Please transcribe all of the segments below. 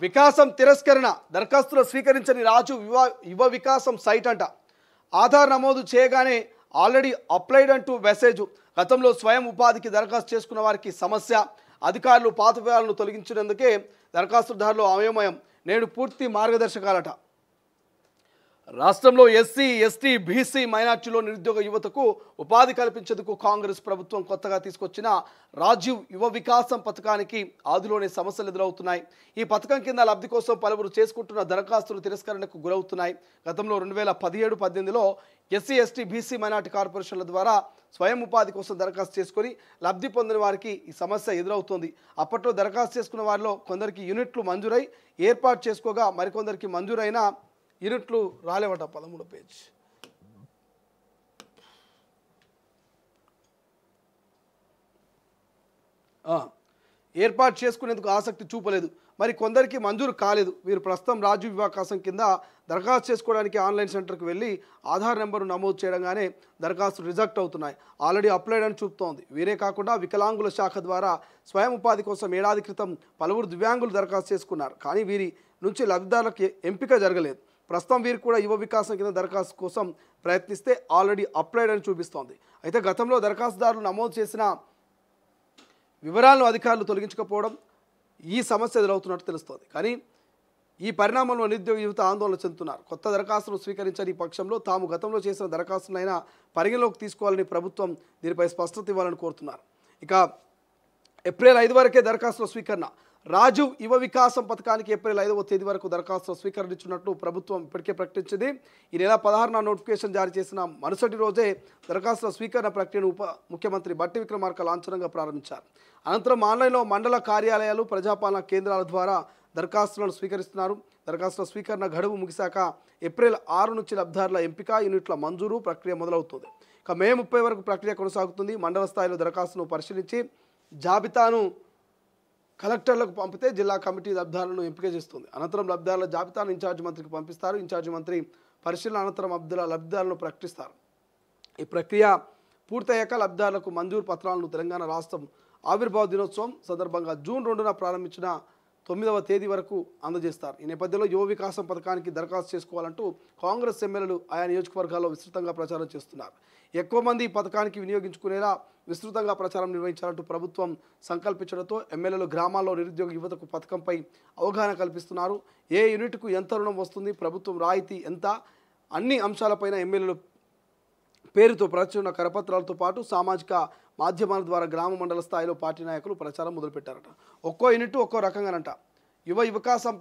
వికాసం తిరస్కరణ దరఖాస్తులు స్వీకరించని రాజు యువ వికాసం సైట్ అంట. ఆధార్ నమోదు చేయగానే ఆల్రెడీ అప్లైడ్ అంటూ మెసేజ్. గతంలో స్వయం ఉపాధికి దరఖాస్తు చేసుకున్న వారికి సమస్య. అధికారులు పాత వివరాలను తొలగించినందుకే దరఖాస్తుదారులు అయోమయం. నేడు పూర్తి మార్గదర్శకాలట. రాష్ట్రంలో ఎస్సీ ఎస్టీ బీసీ మైనార్టీలో నిరుద్యోగ యువతకు ఉపాధి కల్పించేందుకు కాంగ్రెస్ ప్రభుత్వం కొత్తగా తీసుకొచ్చిన రాజీవ్ యువ వికాసం పథకానికి ఆదిలోనే సమస్యలు ఎదురవుతున్నాయి. ఈ పథకం కింద లబ్ధి కోసం పలువురు చేసుకుంటున్న దరఖాస్తులు తిరస్కరణకు గురవుతున్నాయి. గతంలో 2017-18లో ఎస్సీ ఎస్టీ బీసీ మైనార్టీ కార్పొరేషన్ల ద్వారా స్వయం ఉపాధి కోసం దరఖాస్తు చేసుకొని లబ్ధి పొందిన వారికి ఈ సమస్య ఎదురవుతోంది. అప్పట్లో దరఖాస్తు చేసుకున్న వారిలో కొందరికి యూనిట్లు మంజూరై ఏర్పాటు చేసుకోగా మరికొందరికి మంజూరైన యూనిట్లు రాలేవట. 13వ పేజ్. ఏర్పాటు చేసుకునేందుకు ఆసక్తి చూపలేదు, మరి కొందరికి మంజూరు కాలేదు. వీరు ప్రస్తుతం రాజీవ్ వికాసం కింద దరఖాస్తు చేసుకోవడానికి ఆన్లైన్ సెంటర్కి వెళ్ళి ఆధార్ నెంబరు నమోదు చేయడంగానే దరఖాస్తులు రిజెక్ట్ అవుతున్నాయి. ఆల్రెడీ అప్లైడ్ అని చూపుతోంది. వీరే కాకుండా వికలాంగుల శాఖ ద్వారా స్వయం ఉపాధి కోసం ఏడాది క్రితం పలువురు దివ్యాంగులు దరఖాస్తు చేసుకున్నారు. కానీ వీరి నుంచి లబ్ధిదారులకు ఎంపిక జరగలేదు. ప్రస్తుతం వీరు కూడా యువ వికాసం కింద దరఖాస్తు కోసం ప్రయత్నిస్తే ఆల్రెడీ అప్లైడ్ అని చూపిస్తోంది. అయితే గతంలో దరఖాస్తుదారులు నమోదు చేసిన వివరాలను అధికారులు తొలగించకపోవడం ఈ సమస్య ఎదురవుతున్నట్టు తెలుస్తోంది. కానీ ఈ పరిణామంలో నిరుద్యోగ యువత ఆందోళన చెందుతున్నారు. కొత్త దరఖాస్తులు స్వీకరించని పక్షంలో తాము గతంలో చేసిన దరఖాస్తులైనా పరిగణలోకి తీసుకోవాలని ప్రభుత్వం దీనిపై స్పష్టత ఇవ్వాలని కోరుతున్నారు. ఇక ఏప్రిల్ 5 వరకే దరఖాస్తుల స్వీకరణ. రాజీవ్ యువ వికాసం పథకానికి ఏప్రిల్ 5వ తేదీ వరకు దరఖాస్తులు స్వీకరించినట్లు ప్రభుత్వం ఇప్పటికే ప్రకటించింది. ఈ నెల 16న నోటిఫికేషన్ జారీ చేసిన మరుసటి రోజే దరఖాస్తుల స్వీకరణ ప్రక్రియను ముఖ్యమంత్రి బట్టి విక్రమార్క లాంఛనంగా ప్రారంభించారు. అనంతరం ఆన్లైన్లో మండల కార్యాలయాలు ప్రజాపాలన కేంద్రాల ద్వారా దరఖాస్తులను స్వీకరిస్తున్నారు. దరఖాస్తుల స్వీకరణ గడువు ముగిశాక ఏప్రిల్ 6 నుంచి లబ్ధిదారుల ఎంపిక, యూనిట్ల మంజూరు ప్రక్రియ మొదలవుతుంది. ఇక మే 30 వరకు ప్రక్రియ కొనసాగుతుంది. మండల స్థాయిలో దరఖాస్తును పరిశీలించి జాబితాను కలెక్టర్లకు పంపితే జిల్లా కమిటీ లబ్ధిదారులను ఎంపిక చేస్తుంది. అనంతరం లబ్ధిదారుల జాబితాను ఇన్ఛార్జి మంత్రికి పంపిస్తారు. ఇన్ఛార్జి మంత్రి పరిశీలన అనంతరం లబ్ధిదారులను ప్రకటిస్తారు. ఈ ప్రక్రియ పూర్తయ్యాక లబ్ధిదారులకు మంజూరు పత్రాలను తెలంగాణ రాష్ట్రం ఆవిర్భావ దినోత్సవం సందర్భంగా జూన్ 2న ప్రారంభించిన 9వ తేదీ వరకు అందజేస్తారు. ఈ నేపథ్యంలో యువ వికాసం పథకానికి దరఖాస్తు చేసుకోవాలంటూ కాంగ్రెస్ ఎమ్మెల్యేలు ఆయా నియోజకవర్గాల్లో విస్తృతంగా ప్రచారం చేస్తున్నారు. ఎక్కువ మంది ఈ పథకానికి వినియోగించుకునేలా విస్తృతంగా ప్రచారం నిర్వహించాలంటూ ప్రభుత్వం సంకల్పించడంతో ఎమ్మెల్యేలు గ్రామాల్లో నిరుద్యోగ యువతకు పథకంపై అవగాహన కల్పిస్తున్నారు. ఏ యూనిట్కు ఎంత రుణం వస్తుంది, ప్రభుత్వం రాయితీ ఎంత, అన్ని అంశాలపైన ఎమ్మెల్యేలు పేరుతో ప్రచురణ కరపత్రాలతో పాటు సామాజిక మాధ్యమాల ద్వారా గ్రామ మండల స్థాయిలో పార్టీ నాయకులు ప్రచారం మొదలుపెట్టారట. ఒక్కో యూనిట్ ఒక్కో రకంగానంట. యువ వికాసం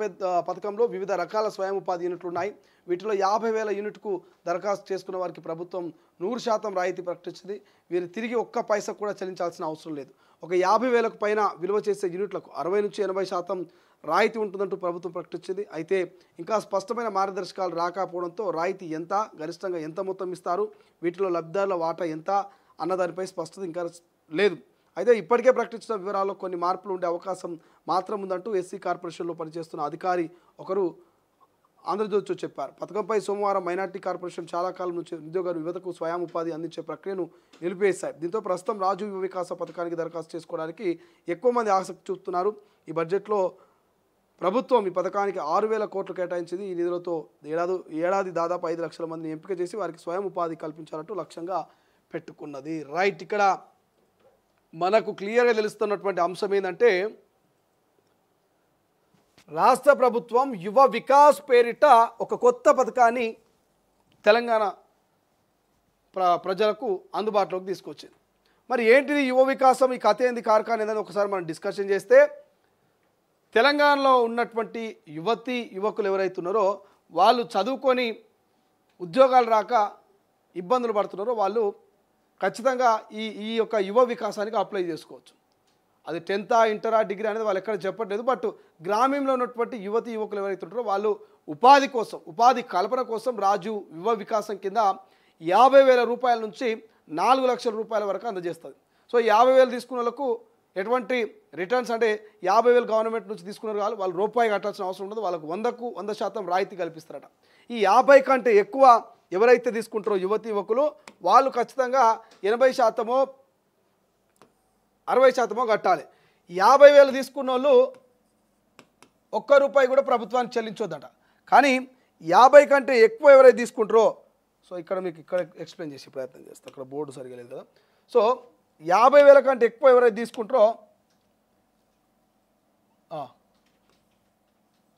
పథకంలో వివిధ రకాల స్వయం ఉపాధి యూనిట్లు ఉన్నాయి. వీటిలో 50,000 యూనిట్కు దరఖాస్తు చేసుకున్న వారికి ప్రభుత్వం 100% రాయితీ ప్రకటించింది. వీరు తిరిగి ఒక్క పైసా కూడా చెల్లించాల్సిన అవసరం లేదు. ఒక 50,000కు పైన విలువ చేసే యూనిట్లకు 60 నుంచి 80% రాయితీ ఉంటుందంటూ ప్రభుత్వం ప్రకటించింది. అయితే ఇంకా స్పష్టమైన మార్గదర్శకాలు రాకపోవడంతో రాయితీ ఎంత, గరిష్టంగా ఎంత మొత్తం ఇస్తారు, వీటిలో లబ్ధిదారుల వాటా ఎంత అన్నదానిపై స్పష్టత ఇంకా లేదు. అయితే ఇప్పటికే ప్రకటించిన వివరాల్లో కొన్ని మార్పులు ఉండే అవకాశం మాత్రం ఉందంటూ ఎస్సీ కార్పొరేషన్లో పనిచేస్తున్న అధికారి ఒకరు ఆంధ్రజ్యోతితో చెప్పారు. పథకంపై సోమవారం మైనార్టీ కార్పొరేషన్ చాలా కాలం నుంచి నిరుద్యోగ యువతకు స్వయం ఉపాధి అందించే ప్రక్రియను నిలిపివేశాయి. దీంతో ప్రస్తుతం రాజీవ్ యువ వికాస పథకానికి దరఖాస్తు చేసుకోవడానికి ఎక్కువ మంది ఆసక్తి చూపుతున్నారు. ఈ బడ్జెట్లో ప్రభుత్వం ఈ పథకానికి 6,000 కోట్లు కేటాయించింది. ఈ నిధులతో ఏడాది దాదాపు 5 లక్షల మందిని ఎంపిక చేసి వారికి స్వయం ఉపాధి కల్పించాలంటూ లక్ష్యంగా పెట్టుకున్నది. రైట్, ఇక్కడ మనకు క్లియర్గా తెలుస్తున్నటువంటి అంశం ఏంటంటే రాష్ట్ర ప్రభుత్వం యువ వికాస్ పేరిట ఒక కొత్త పథకాన్ని తెలంగాణ ప్రజలకు అందుబాటులోకి తీసుకొచ్చింది. మరి ఏంటిది యువ వికాసం, ఈ కథ ఏంది, కార్ఖాన ఏందని ఒకసారి మనం డిస్కషన్ చేస్తే తెలంగాణలో ఉన్నటువంటి యువతి యువకులు ఎవరైతున్నారో వాళ్ళు చదువుకొని ఉద్యోగాలు రాక ఇబ్బందులు పడుతున్నారో వాళ్ళు ఖచ్చితంగా ఈ యొక్క యువ వికాసానికి అప్లై చేసుకోవచ్చు. అది 10th ఇంటరా డిగ్రీ అనేది వాళ్ళు ఎక్కడ చెప్పట్లేదు. బట్ గ్రామీణంలో ఉన్నటువంటి యువతి యువకులు ఎవరైతే ఉంటారో వాళ్ళు ఉపాధి కోసం, ఉపాధి కల్పన కోసం రాజీవ్ యువ వికాసం కింద 50,000 రూపాయల నుంచి 4 లక్షల రూపాయల వరకు అందజేస్తుంది. సో 50,000 తీసుకున్న వాళ్ళకు ఎటువంటి రిటర్న్స్ అంటే 50,000 గవర్నమెంట్ నుంచి తీసుకున్నారు కాదు, వాళ్ళు రూపాయి కట్టాల్సిన అవసరం ఉండదు. వాళ్ళకు 100కు 100% రాయితీ కల్పిస్తారట. ఈ 50 కంటే ఎక్కువ ఎవరైతే తీసుకుంటారో యువతి యువకులు వాళ్ళు ఖచ్చితంగా 80% 60% కట్టాలి. 50,000 తీసుకున్న వాళ్ళు ఒక్క రూపాయి కూడా ప్రభుత్వానికి చెల్లించొద్దట. కానీ 50 కంటే ఎక్కువ ఎవరైతే తీసుకుంటారో, సో ఇక్కడ మీకు ఇక్కడ ఎక్స్ప్లెయిన్ చేసే ప్రయత్నం చేస్తాను, అక్కడ బోర్డు సరిగా లేదు కదా. సో 50,000 కంటే ఎక్కువ ఎవరైతే తీసుకుంటారో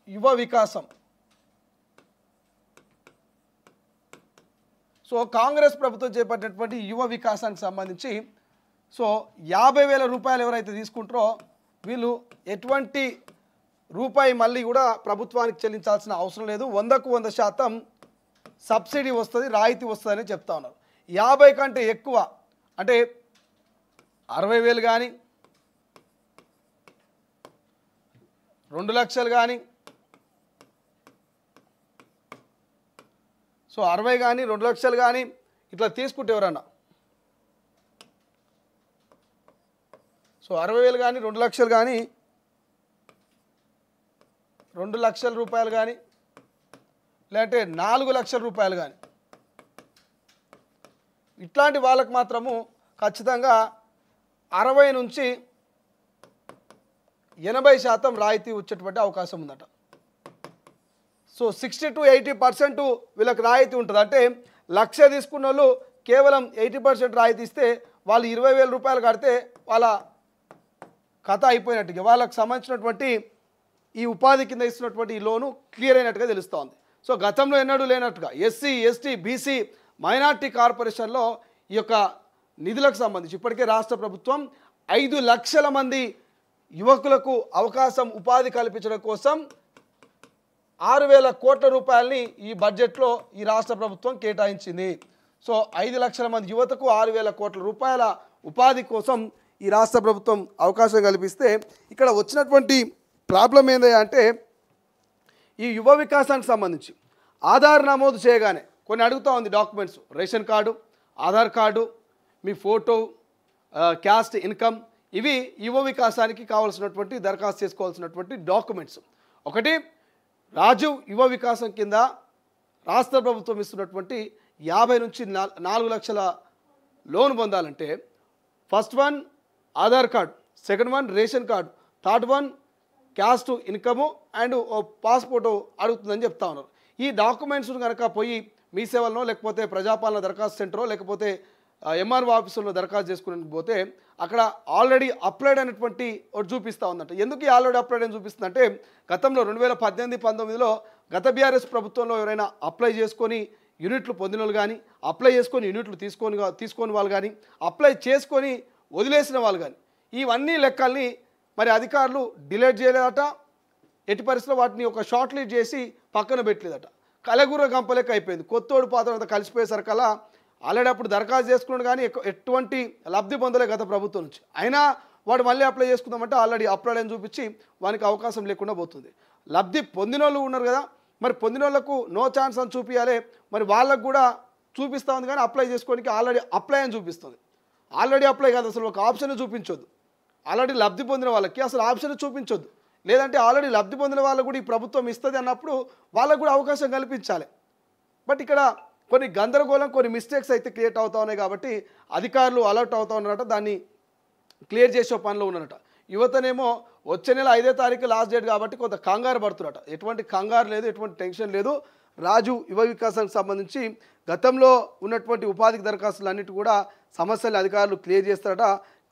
యువ వికాసం, సో కాంగ్రెస్ ప్రభుత్వం చేపట్టినటువంటి యువ వికాసానికి సంబంధించి సో 50,000 రూపాయలు ఎవరైతే తీసుకుంటారో వీళ్ళు ఎటువంటి రూపాయి మళ్ళీ కూడా ప్రభుత్వానికి చెల్లించాల్సిన అవసరం లేదు. 100కు 100% సబ్సిడీ వస్తుంది, రాయితీ వస్తుందని చెప్తా ఉన్నారు. 50 కంటే ఎక్కువ అంటే 60,000 కానీ 2 లక్షలు కానీ, సో 60 కానీ 2 లక్షలు కానీ ఇట్లా తీసుకుంటే ఎవరన్నా, సో 60,000 కానీ 2 లక్షలు కానీ 2 లక్షల రూపాయలు కానీ లేదంటే 4 లక్షల రూపాయలు కానీ ఇట్లాంటి వాళ్ళకు మాత్రము ఖచ్చితంగా 60 నుంచి 80% రాయితీ వచ్చేటువంటి అవకాశం ఉందట. సో 60 to 80% వీళ్ళకి రాయితీ ఉంటుంది. అంటే 1,00,000 తీసుకున్న వాళ్ళు కేవలం 80% రాయితీ ఇస్తే వాళ్ళు 20,000 రూపాయలు కడితే వాళ్ళ కథ అయిపోయినట్టుగా, వాళ్ళకు సంబంధించినటువంటి ఈ ఉపాధి కింద ఇస్తున్నటువంటి ఈ లోను క్లియర్ అయినట్టుగా తెలుస్తోంది. సో గతంలో ఎన్నడూ లేనట్టుగా ఎస్సీ, ఎస్టీ, బీసీ, మైనార్టీ కార్పొరేషన్లో ఈ యొక్క నిధులకు సంబంధించి ఇప్పటికే రాష్ట్ర ప్రభుత్వం 5 లక్షల మంది యువకులకు అవకాశం, ఉపాధి కల్పించడం కోసం 6,000 కోట్ల రూపాయలని ఈ బడ్జెట్లో ఈ రాష్ట్ర ప్రభుత్వం కేటాయించింది. సో 5 లక్షల మంది యువతకు 6,000 కోట్ల రూపాయల ఉపాధి కోసం ఈ రాష్ట్ర ప్రభుత్వం అవకాశం కల్పిస్తే ఇక్కడ వచ్చినటువంటి ప్రాబ్లం ఏంది అంటే ఈ యువ వికాసానికి సంబంధించి ఆధార్ నమోదు చేయగానే కొన్ని అడుగుతూ ఉంది documents, ration card, Aadhaar card, మీ ఫోటో, క్యాస్ట్ ఇన్కమ్, ఇవి యువ వికాసానికి కావాల్సినటువంటి దరఖాస్తు చేసుకోవాల్సినటువంటి డాక్యుమెంట్స్. ఒకటి, రాజీవ్ యువ వికాసం కింద రాష్ట్ర ప్రభుత్వం ఇస్తున్నటువంటి 50 నుంచి 4 లక్షల లోన్ పొందాలంటే first one Aadhaar card, second one ration card, third one caste income and passport అడుగుతుందని చెప్తా ఉన్నారు. ఈ డాక్యుమెంట్స్ను కనుక పోయి మీ సేవల్లో లేకపోతే ప్రజాపాలన దరఖాస్తు సెంటరో లేకపోతే ఎంఆర్ఓ ఆఫీసులో దరఖాస్తు చేసుకుని పోతే అక్కడ ఆల్రెడీ అప్లైడ్ అనేటువంటి ఒకటి చూపిస్తూ ఉందంట. ఎందుకు ఈ ఆల్రెడీ అప్లైడ్ అని చూపిస్తుందంటే గతంలో 2018-19లో గత బీఆర్ఎస్ ప్రభుత్వంలో ఎవరైనా అప్లై చేసుకొని యూనిట్లు పొందిన వాళ్ళు కానీ, అప్లై చేసుకొని యూనిట్లు తీసుకొని వాళ్ళు కానీ, అప్లై చేసుకొని వదిలేసిన వాళ్ళు కానీ, ఇవన్నీ లెక్కల్ని మరి అధికారులు డిలీట్ చేయలేదట. ఎట్టి పరిస్థితిలో వాటిని ఒక షార్ట్ లిస్ట్ చేసి పక్కన పెట్టలేదట. కలగూర గంపలెక్క అయిపోయింది. కొత్తోడు పాత్ర కలిసిపోయేసరికల్లా ఆల్రెడీ అప్పుడు దరఖాస్తు చేసుకున్నాడు కానీ ఎటువంటి లబ్ధి పొందలే గత ప్రభుత్వం నుంచి. అయినా వాడు మళ్ళీ అప్లై చేసుకుందామంటే ఆల్రెడీ అప్లైడ్ అని చూపించి వానికి అవకాశం లేకుండా పోతుంది. లబ్ధి పొందిన వాళ్ళు ఉన్నారు కదా, మరి పొందిన వాళ్ళకు నో ఛాన్స్ అని చూపించాలి. మరి వాళ్ళకు కూడా చూపిస్తూ ఉంది కానీ అప్లై చేసుకోవడానికి ఆల్రెడీ అప్లై అని చూపిస్తుంది. ఆల్రెడీ అప్లై కాదు, అసలు ఒక ఆప్షన్ చూపించొద్దు. ఆల్రెడీ లబ్ధి పొందిన వాళ్ళకి అసలు ఆప్షన్ చూపించొద్దు. లేదంటే ఆల్రెడీ లబ్ధి పొందిన వాళ్ళకు కూడా ఈ ప్రభుత్వం ఇస్తుంది అన్నప్పుడు వాళ్ళకు కూడా అవకాశం కల్పించాలి. బట్ ఇక్కడ కొన్ని గందరగోళం, కొన్ని మిస్టేక్స్ అయితే క్రియేట్ అవుతా ఉన్నాయి కాబట్టి అధికారులు అలర్ట్ అవుతా ఉన్నారట, దాన్ని క్లియర్ చేసే పనిలో ఉన్నారట. యువతనేమో వచ్చే నెల 5వ తారీఖు లాస్ట్ డేట్ కాబట్టి కొంత కంగారు పడుతున్నారట. ఎటువంటి కంగారు లేదు, ఎటువంటి టెన్షన్ లేదు. రాజు యువ వికాసానికి సంబంధించి గతంలో ఉన్నటువంటి ఉపాధికి దరఖాస్తులు అన్నిటి కూడా సమస్యలు అధికారులు క్లియర్ చేస్తారట.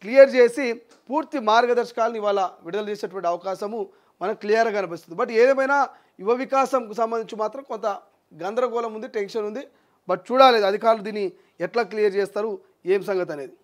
క్లియర్ చేసి పూర్తి మార్గదర్శకాలను ఇవాళ విడుదల చేసేటువంటి అవకాశము మనకు క్లియర్గా కనిపిస్తుంది. బట్ ఏదేమైనా యువ వికాసంకు సంబంధించి మాత్రం కొంత గందరగోళం ఉంది, టెన్షన్ ఉంది. బట్ చూడాలి అధికారులు దీన్ని ఎట్లా క్లియర్ చేస్తారు, ఏం సంగతి అనేది.